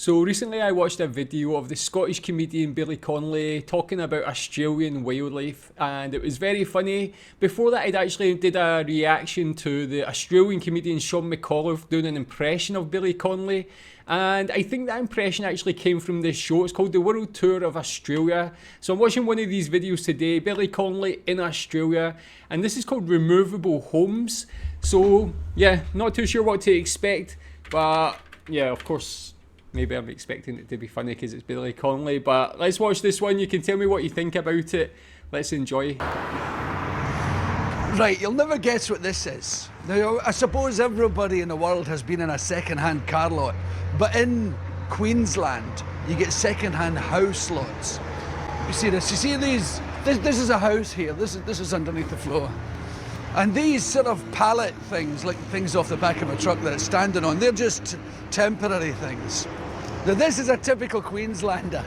So recently I watched a video of the Scottish comedian Billy Connolly talking about Australian wildlife, and it was very funny. Before that, I'd actually did a reaction to the Australian comedian Sean McAuliffe doing an impression of Billy Connolly, and I think that impression actually came from this show. It's called The World Tour of Australia. So I'm watching one of these videos today, Billy Connolly in Australia, and this is called Removable Homes. So yeah, not too sure what to expect, but yeah, of course, maybe I'm expecting it to be funny because it's Billy Connolly, but let's watch this one. You can tell me what you think about it. Let's enjoy. Right, you'll never guess what this is. Now, I suppose everybody in the world has been in a second-hand car lot, but in Queensland, you get second-hand house lots. You see this? You see these? This is a house here. This is underneath the floor. And these sort of pallet things, like things off the back of a truck that it's standing on, they're just temporary things. Now this is a typical Queenslander.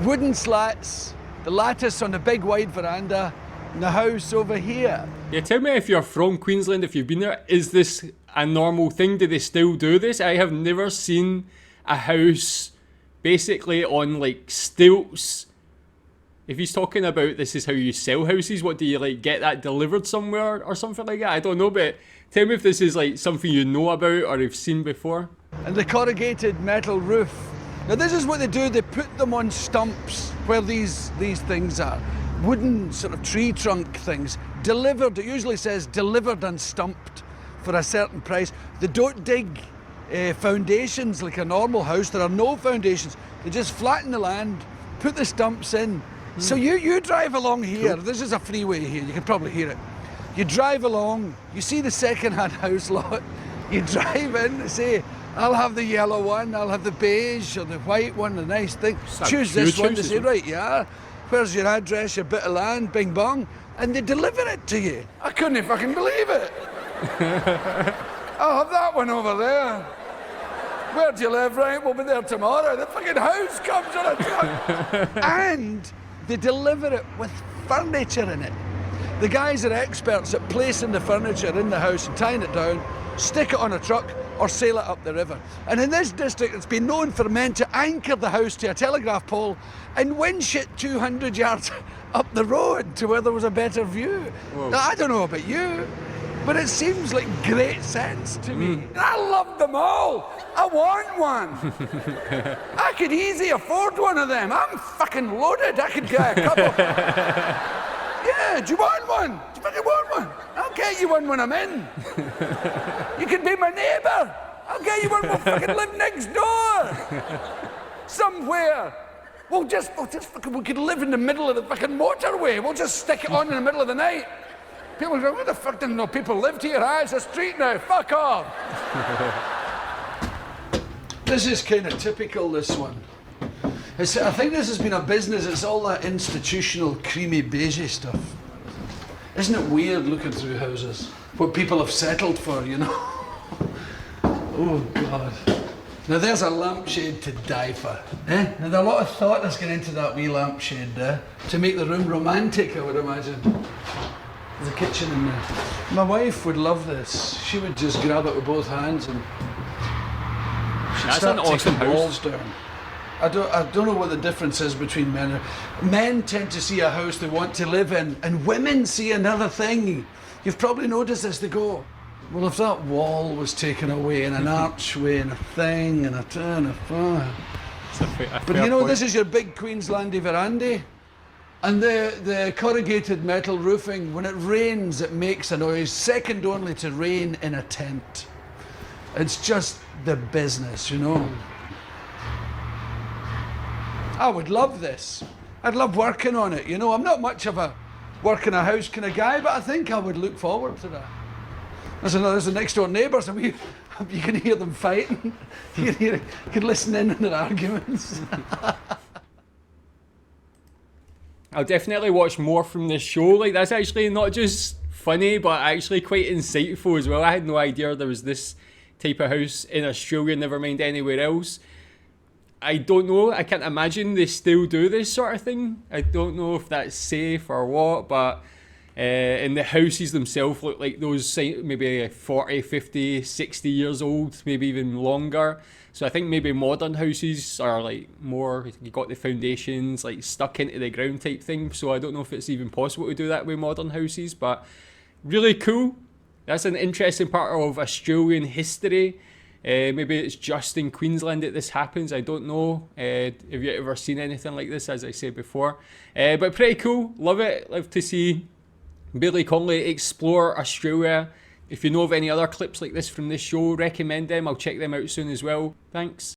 Wooden slats, the lattice on the big wide veranda, and the house over here. Yeah, tell me if you're from Queensland, if you've been there, is this a normal thing? Do they still do this? I have never seen a house basically on like stilts. If he's talking about this is how you sell houses, what do you like get that delivered somewhere or something like that? I don't know, but tell me if this is like something you know about or you've seen before. And the corrugated metal roof. Now this is what they do, they put them on stumps where these things are. Wooden sort of tree trunk things, delivered, it usually says delivered and stumped for a certain price. They don't dig foundations like a normal house, there are no foundations. They just flatten the land, put the stumps in. So you drive along here, this is a freeway here, you can probably hear it. You drive along, you see the second-hand house lot, you drive in and say, I'll have the yellow one, I'll have the beige or the white one, the nice thing. Choose this one, they say, right, yeah, where's your address, your bit of land, bing bong, and they deliver it to you. I couldn't fucking believe it. I'll have that one over there. Where do you live? Right, we'll be there tomorrow. The fucking house comes on a truck. And they deliver it with furniture in it. The guys are experts at placing the furniture in the house and tying it down, stick it on a truck or sail it up the river. And in this district, it's been known for men to anchor the house to a telegraph pole and winch it 200 yards up the road to where there was a better view. Whoa. Now, I don't know about you, but it seems like great sense to me. I love them all. I want one. I could easily afford one of them. I'm fucking loaded. I could get a couple. Yeah, do you want one? Do you fucking want one? I'll get you one when I'm in. You can be my neighbour. I'll get you one. We'll fucking live next door. Somewhere. We could live in the middle of the fucking motorway. We'll just stick it on in the middle of the night. People go, where the fuck didn't know people lived here? Ah, it's a street now, fuck off. This is kind of typical, this one. I think this has been a business, it's all that institutional, creamy, beigey stuff. Isn't it weird looking through houses? What people have settled for, you know? Oh, God. Now there's a lampshade to die for. Eh? Now there's a lot of thought that's gone into that wee lampshade there to make the room romantic, I would imagine. There's a kitchen in there. My wife would love this. She would just grab it with both hands and she'd start taking walls down. I don't know what the difference is between men. Men tend to see a house they want to live in, and women see another thing. You've probably noticed this. They go, well, if that wall was taken away and an archway and a thing and a turn of fire. But you know, this is your big Queenslandy veranda. And the corrugated metal roofing, when it rains, it makes a noise, second only to rain in a tent. It's just the business, you know. I would love this. I'd love working on it, you know. I'm not much of a work in a house kind of guy, but I think I would look forward to that. There's the next door neighbours, and you can hear them fighting. You can listen in on their arguments. I'll definitely watch more from this show. Like, that's actually not just funny, but actually quite insightful as well. I had no idea there was this type of house in Australia, never mind anywhere else. I don't know, I can't imagine they still do this sort of thing. I don't know if that's safe or what, but And the houses themselves look like those maybe 40, 50, 60 years old, maybe even longer. So I think maybe modern houses are like more, you got the foundations like stuck into the ground type thing. So I don't know if it's even possible to do that with modern houses, but really cool. That's an interesting part of Australian history. Maybe it's just in Queensland that this happens. I don't know. Have you ever seen anything like this, as I said before? But pretty cool. Love it. Love to see Billy Connolly explore Australia. If you know of any other clips like this from this show, recommend them. I'll check them out soon as well. Thanks.